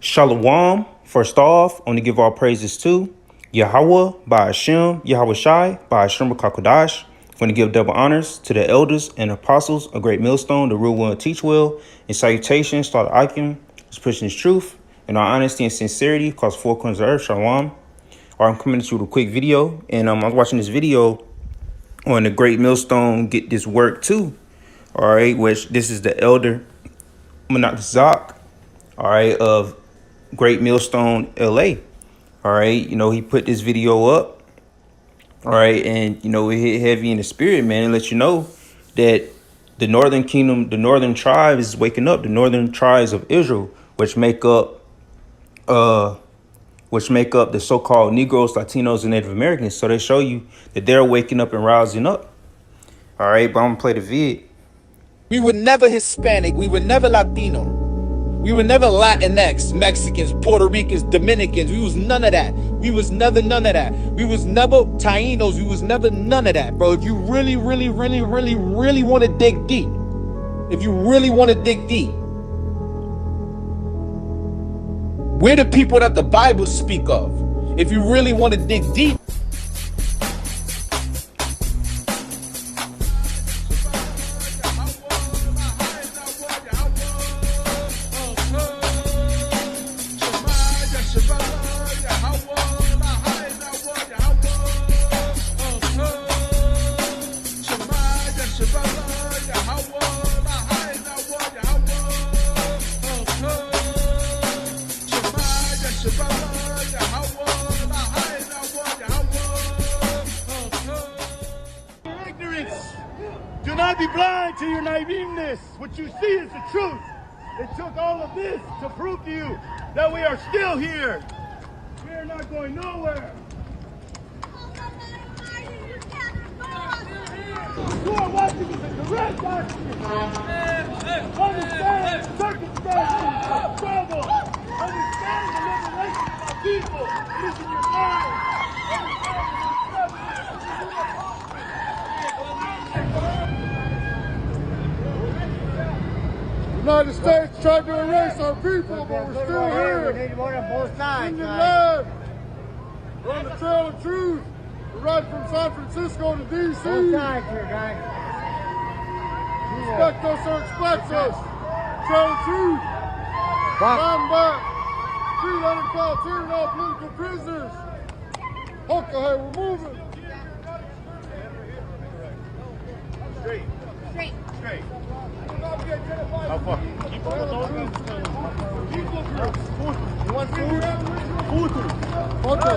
Shalom. First off, I want to give all praises to Yahweh by Hashem, Yahweh Shai by Hashem Kakodash. I want to give double honors to the elders and apostles, a great millstone, the rule well and teach well, and salutations to all the Akim, who's pushing his truth, and our honesty and sincerity across four corners of the earth. Shalom. All right, I'm coming to you with a quick video, and I was watching this video on the great millstone get this work too. All right, which this is the elder Manat Zak, all right, of Great Millstone LA. All right, he put this video up. All right, and it hit heavy in the spirit, man, and let you know that the Northern Kingdom, the Northern tribe is waking up. The Northern tribes of Israel, which make up the so-called Negroes, Latinos, and Native Americans. So they show you that they're waking up and rising up. All right, but I'm gonna play the vid. We were never Hispanic. We were never Latino. We were never Latinx, Mexicans, Puerto Ricans, Dominicans. We was none of that. We was never none of that. We was never Tainos. We was never none of that, bro. If you really want to dig deep, we're the people that the Bible speak of. If you really want to dig deep. Do not be blind to your naiveness. What you see is the truth. It took all of this to prove to you that we are still here. We are not going nowhere. You are watching with a direct document. Understand circumstances of struggle. Understand the liberation of our people. It is in your mind. The United States tried to erase our people, but we're still here. We need one on both sides. In your land. We're on the trail of truth. We're riding from San Francisco to D.C. Both sides here, guys. Respect us or expect us. Trail of truth. Stand back. 300 volunteers, all political prisoners. Okay, we're moving. Straight. How far? Keep on You want food? Photo.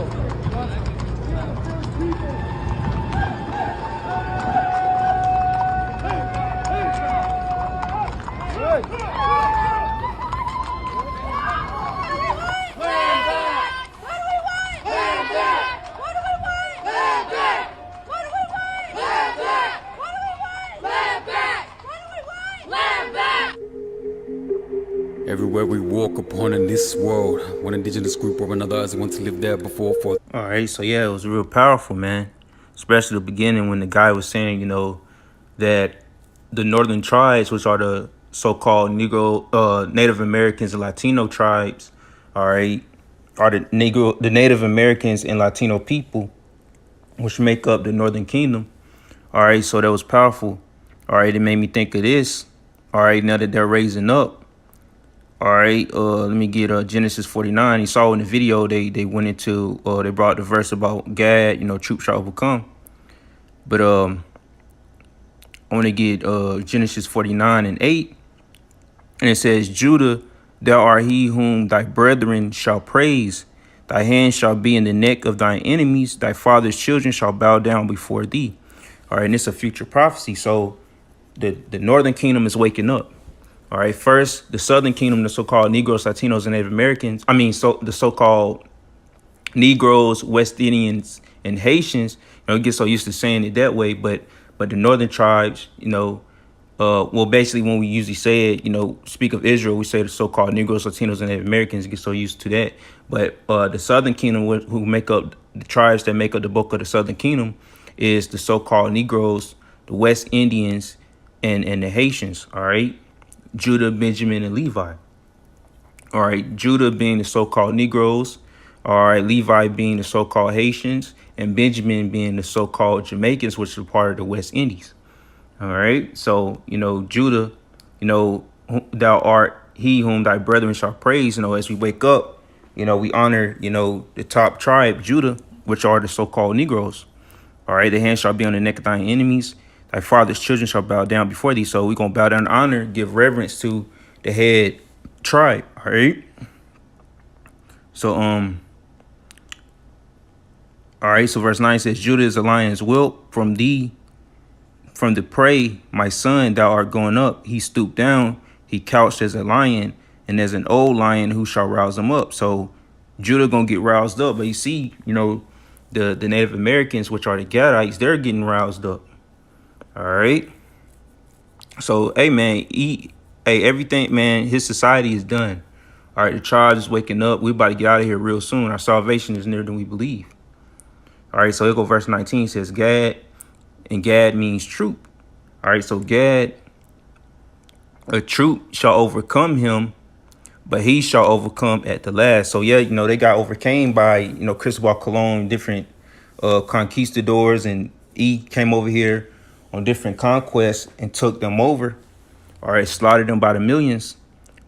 Everywhere we walk upon in this world, one indigenous group or another has want to live there before for. All right, so yeah, it was real powerful, man. Especially the beginning when the guy was saying, that the Northern tribes, which are the so-called Native Americans and Latino tribes, all right, are the Native Americans and Latino people, which make up the Northern Kingdom. All right, so that was powerful. All right, it made me think of this. All right, now that they're raising up. All right, let me get Genesis 49. You saw in the video they went into they brought the verse about Gad, troops shall overcome. But I want to get Genesis 49:8, and it says, Judah, thou art he whom thy brethren shall praise. Thy hand shall be in the neck of thine enemies. Thy father's children shall bow down before thee. All right, and it's a future prophecy. So the Northern Kingdom is waking up. All right, first, the Southern Kingdom, the so-called Negroes, Latinos, and Native Americans, the so-called Negroes, West Indians, and Haitians, get so used to saying it that way, but the Northern tribes, basically when we usually say it, speak of Israel, we say the so-called Negroes, Latinos, and Native Americans, get so used to that. But the Southern Kingdom, who make up the tribes that make up the bulk of the Southern Kingdom, is the so-called Negroes, the West Indians, and the Haitians, all right? Judah, Benjamin, and Levi. All right, Judah being the so-called Negroes. All right, Levi being the so-called Haitians, and Benjamin being the so-called Jamaicans, which are part of the West Indies. All right, so Judah, thou art he whom thy brethren shall praise. As we wake up, we honor the top tribe, Judah, which are the so-called Negroes. All right, the hand shall be on the neck of thine enemies. Thy father's children shall bow down before thee. So we're going to bow down and honor, give reverence to the head tribe. All right. So, all right. So verse 9 says, Judah is a lion's whelp from thee, from the prey, my son, thou art going up. He stooped down. He couched as a lion and as an old lion who shall rouse him up. So Judah going to get roused up. But you see, the Native Americans, which are the Gadites, they're getting roused up. All right. So, hey, man, everything, man, his society is done. All right. The tribe is waking up. We about to get out of here real soon. Our salvation is nearer than we believe. All right. So here go verse 19 says Gad, and Gad means troop. All right. So Gad, a troop shall overcome him, but he shall overcome at the last. So, yeah, they got overcame by, Cristobal Colon, different conquistadors, and he came over here on different conquests and took them over. All right, slaughtered them by the millions.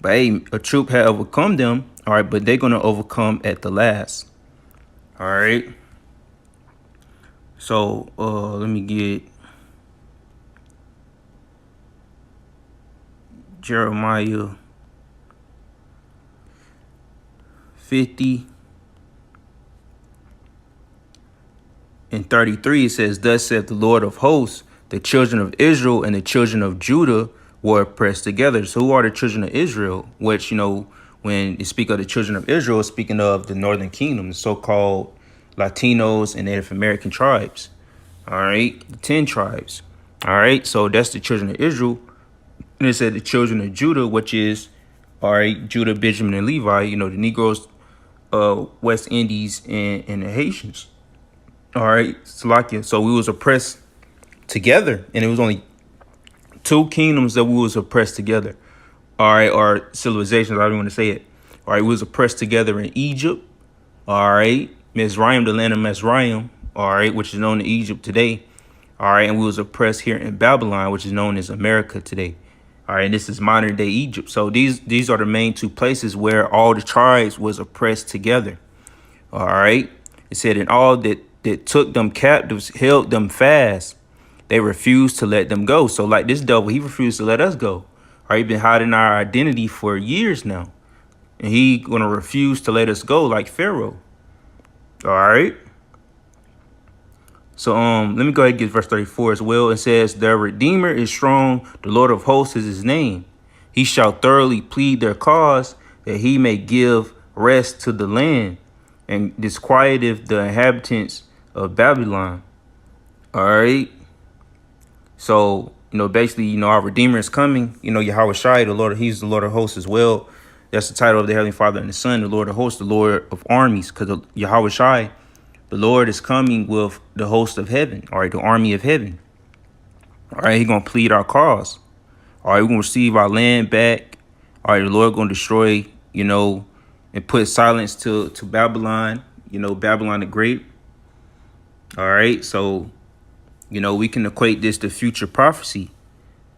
But, hey, a troop had overcome them. All right, but they're going to overcome at the last. All right. So, let me get Jeremiah 50 and 33. It says, thus saith the Lord of hosts, the children of Israel and the children of Judah were pressed together. So who are the children of Israel? Which, when you speak of the children of Israel, speaking of the northern kingdom, the so-called Latinos and Native American tribes. All right, the 10 tribes. All right, so that's the children of Israel. And it said the children of Judah, which is, all right, Judah, Benjamin, and Levi, the Negroes, West Indies, and the Haitians. All right, Salakia. So we was oppressed together, and it was only 2 kingdoms that we was oppressed together. All right, or civilizations, I don't want to say it. All right, we was oppressed together in Egypt. All right, Mizraim, the land of Mizraim. All right, which is known as Egypt today. All right, and we was oppressed here in Babylon, which is known as America today. All right, and this is modern day Egypt. So these are the main 2 places where all the tribes was oppressed together. All right, it said, and all that took them captives held them fast. They refused to let them go. So like this devil, he refused to let us go. All right, he been hiding our identity for years now, and he gonna refuse to let us go like Pharaoh. All right. So let me go ahead and get verse 34 as well. It says, their Redeemer is strong. The Lord of hosts is his name. He shall thoroughly plead their cause, that he may give rest to the land and disquieteth the inhabitants of Babylon. All right. So, basically, our Redeemer is coming. Yahweh Shai, the Lord, he's the Lord of hosts as well. That's the title of the Heavenly Father and the Son, the Lord of hosts, the Lord of armies, because Yahweh Shai, the Lord is coming with the host of heaven, all right, the army of heaven. All right, he's going to plead our cause. All right, we're going to receive our land back. All right, the Lord going to destroy, and put silence to Babylon, Babylon the Great. All right, so, we can equate this to future prophecy.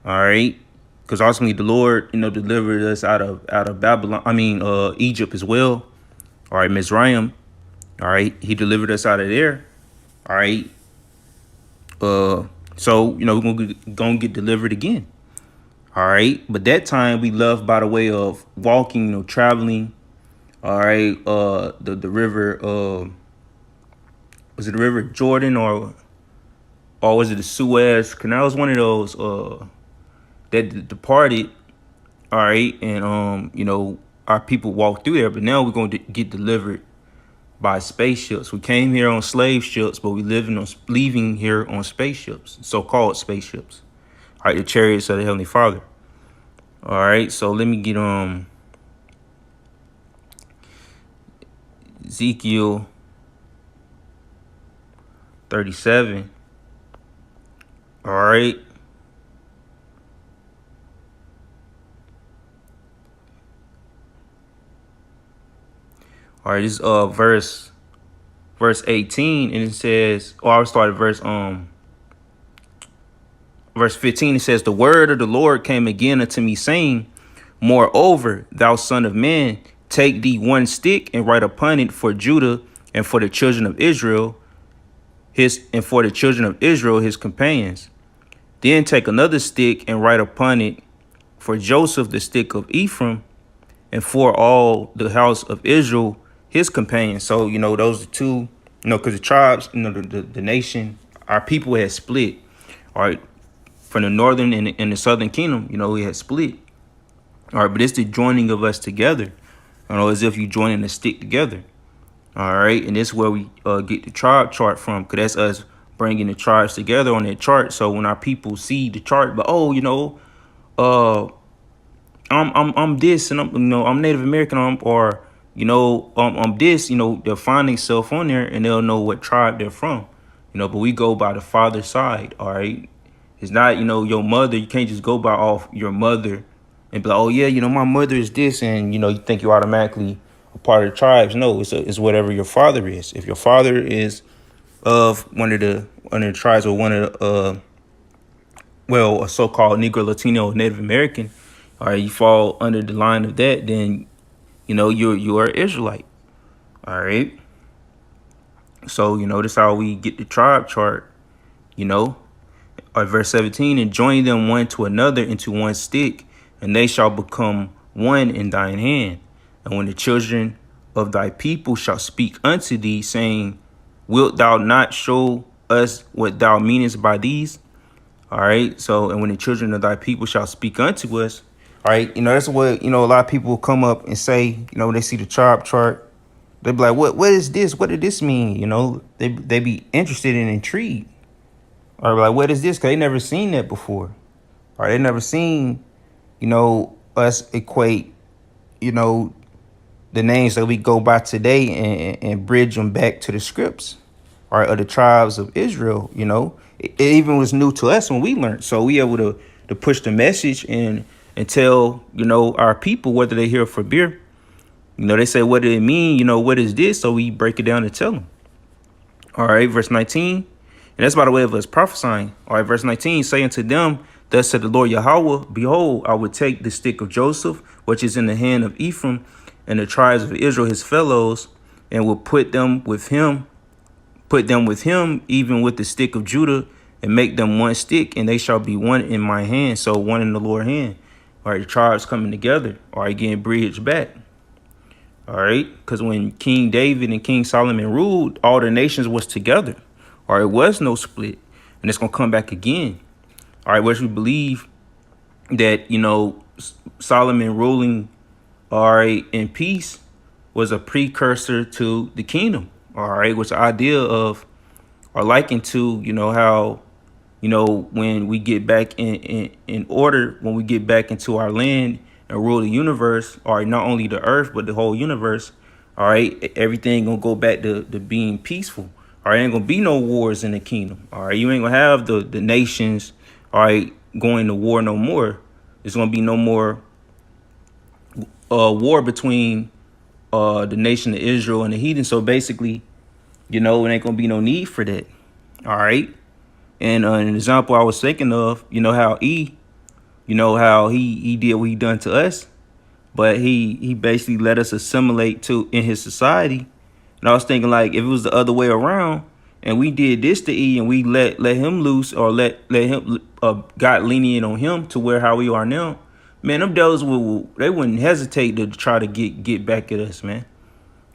All right, because ultimately the Lord, delivered us out of Babylon, Egypt as well. All right, Mizraim. All right, he delivered us out of there. All right. So, we're gonna get delivered again. All right. But that time we left by the way of walking, traveling. All right. The river, was it the River Jordan or was it the Suez Canal? It was one of those that departed. All right. And, our people walked through there. But now we're going to get delivered by spaceships. We came here on slave ships, but we leaving here on spaceships, so-called spaceships. All right, the chariots of the Heavenly Father. All right, so let me get Ezekiel 37. All right. All right, this is verse 18, and it says, or I'll start at verse 15. It says, the word of the Lord came again unto me, saying, moreover, thou son of man, take thee one stick and write upon it for Judah and for the children of Israel, his companions. Then take another stick and write upon it for Joseph, the stick of Ephraim, and for all the house of Israel, his companions. So, those are two, because the tribes, the nation, our people had split. All right. From the northern and the southern kingdom, we had split. All right. But it's the joining of us together, as if you joining a stick together. All right. And this is where we get the tribe chart from, because that's us bringing the tribes together on that chart. So when our people see the chart, but I'm this, and I'm Native American, I'm this, they'll find themselves on there and they'll know what tribe they're from, but we go by the father's side. All right. It's not, your mother. You can't just go by off your mother and be like, oh yeah, my mother is this. And, you think you're automatically a part of the tribes. No, it's whatever your father is. If your father is of one of the tribes, or one of the, a so-called Negro, Latino, or Native American, all right, you fall under the line of that, then, you're an Israelite. All right. So, this is how we get the tribe chart, verse 17, and join them one to another into one stick, and they shall become one in thine hand. And when the children of thy people shall speak unto thee, saying, wilt thou not show us what thou meanest by these? All right. So, and when the children of thy people shall speak unto us, all right, that's what, a lot of people will come up and say, when they see the tribe chart, they be like, what is this? What did this mean? They be interested and intrigued. Or like, what is this? Because they never seen that before. Or they never seen, us equate, the names that we go by today and bridge them back to the scripts, all right, of the tribes of Israel. It even was new to us when we learned. So we able to push the message and tell, our people, whether they here for beer, they say, what did it mean? What is this? So we break it down and tell them. All right, verse 19. And that's by the way of us prophesying. All right, verse 19, say unto them, thus said the Lord Yahweh, behold, I will take the stick of Joseph, which is in the hand of Ephraim, and the tribes of Israel, his fellows, and will put them with him, even with the stick of Judah, and make them one stick, and they shall be one in my hand. So one in the Lord's hand. All right, the tribes coming together. All right, getting bridged back. All right, because when King David and King Solomon ruled, all the nations was together. All right, it was no split, and it's gonna come back again. All right, which we believe that Solomon ruling, all right, in peace was a precursor to the kingdom. All right, which the idea of, or likened to, how, when we get back in order, when we get back into our land and rule the universe, all right, not only the earth, but the whole universe, all right, everything gonna go back to being peaceful. All right, ain't gonna be no wars in the kingdom. All right, you ain't gonna have the nations, all right, going to war no more. There's gonna be no more war between the nation of Israel and the heathen. So basically, it ain't gonna be no need for that. All right. And an example I was thinking of, how how he did what he done to us, but he basically let us assimilate in his society. And I was thinking, like, if it was the other way around and we did this to E and we let him loose, or let him got lenient on him to where how we are now, man, them devils they wouldn't hesitate to try to get back at us, man.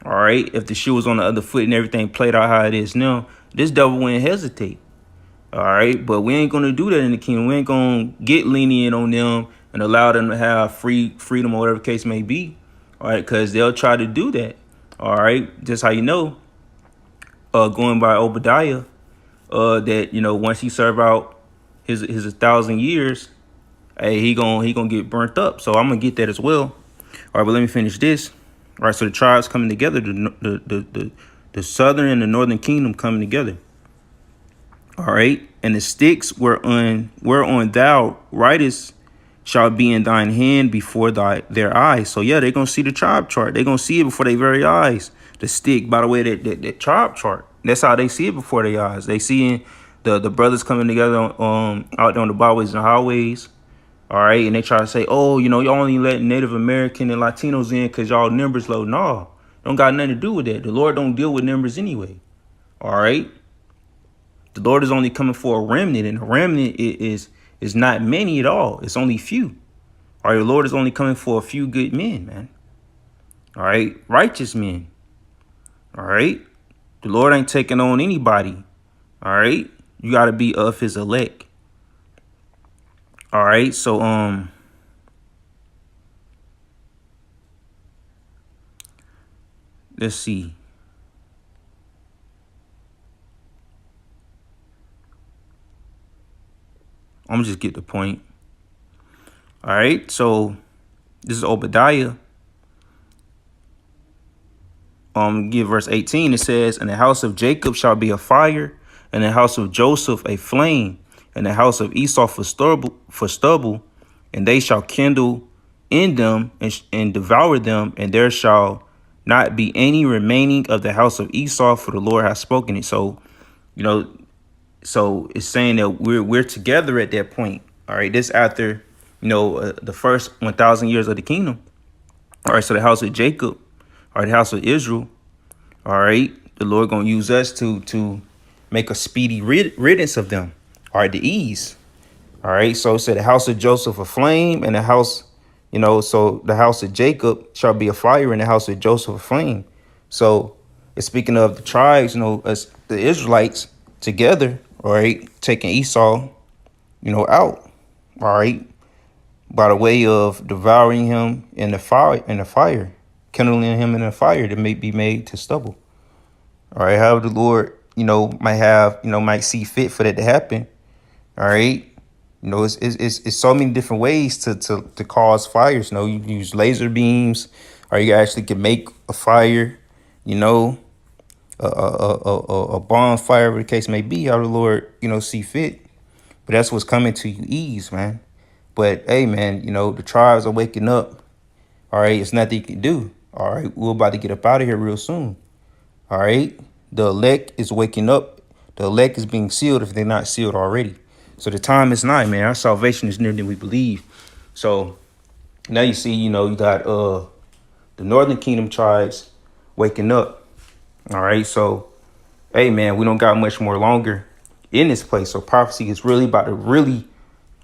All right. If the shoe was on the other foot and everything played out how it is now, this devil wouldn't hesitate. All right. But we ain't going to do that in the kingdom. We ain't going to get lenient on them and allow them to have freedom or whatever the case may be. All right. Because they'll try to do that. All right. Just how going by Obadiah, that, once he serve out his 1,000 years, hey, he gonna get burnt up. So I'm going to get that as well. All right. But let me finish this. All right. So the tribes coming together, the southern and the northern kingdom coming together. All right. And the sticks whereon thou writest shall be in thine hand before their eyes. So yeah, they're gonna see the tribe chart. They're gonna see it before their very eyes. The stick, by the way, that tribe chart. That's how they see it before their eyes. They seeing the brothers coming together out there on the byways and highways. All right, and they try to say, oh, you know, y'all only let Native American and Latinos in because y'all numbers low. No, don't got nothing to do with that. The Lord don't deal with numbers anyway. All right, the Lord is only coming for a remnant, and a remnant is not many at all. It's only few. All right, the Lord is only coming for a few good men, man. All right, righteous men. All right, the Lord ain't taking on anybody. All right, you got to be of his elect. All right, so let's see. I'm gonna just get the point. All right, so this is Obadiah. Give verse 18. It says, "And the house of Jacob shall be a fire, and the house of Joseph a flame, and the house of Esau for stubble, and they shall kindle in them and devour them, and there shall not be any remaining of the house of Esau, for the Lord has spoken it." So, you know, so it's saying that we're together at that point. All right, this after, you know, the first 1,000 years of the kingdom. All right, so the house of Jacob, or the house of Israel. All right, the Lord gonna use us to make a speedy riddance of them. All right, the ease. All right, so it said the house of Joseph a flame, and the house, you know, so the house of Jacob shall be a fire, and the house of Joseph a flame. So it's speaking of the tribes, you know, as the Israelites together, all right, taking Esau, you know, out, all right, by the way of devouring him in the fire, kindling him in the fire that may be made to stubble. All right, however the Lord, you know, might see fit for that to happen. All right, you know, it's so many different ways to cause fires. You know, you use laser beams, or you actually can make a fire. You know, a bonfire, whatever the case may be. How the Lord, you know, see fit. But that's what's coming to you, ease, man. But hey, man, you know, the tribes are waking up. All right, it's nothing you can do. All right, we're about to get up out of here real soon. All right, the elect is waking up. The elect is being sealed if they're not sealed already. So the time is nigh, man. Our salvation is nearer than we believe. So now you see, you know, you got the northern kingdom tribes waking up. All right, so hey, man, we don't got much more longer in this place. So prophecy is really about to really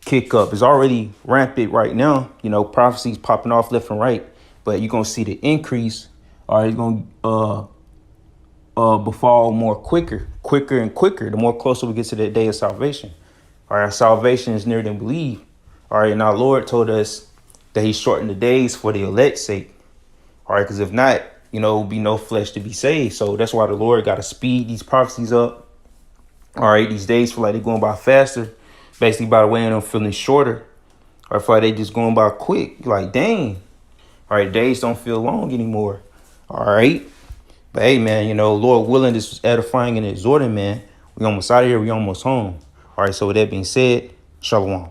kick up. It's already rampant right now. You know, prophecies popping off left and right, but you're gonna see the increase. All right, it's gonna befall more quicker and quicker. The more closer we get to that day of salvation. All right, our salvation is nearer than believe. All right, and our Lord told us that He shortened the days for the elect's sake. All right, because if not, you know, be no flesh to be saved. So that's why the Lord got to speed these prophecies up. All right, these days feel like they're going by faster, basically by the way of them feeling shorter, or feel like they just going by quick. You're like, dang. All right, days don't feel long anymore. All right. But hey, man, you know, Lord willing, this was edifying and exhorting, man. We almost out of here. We almost home. All right, so with that being said, shalom.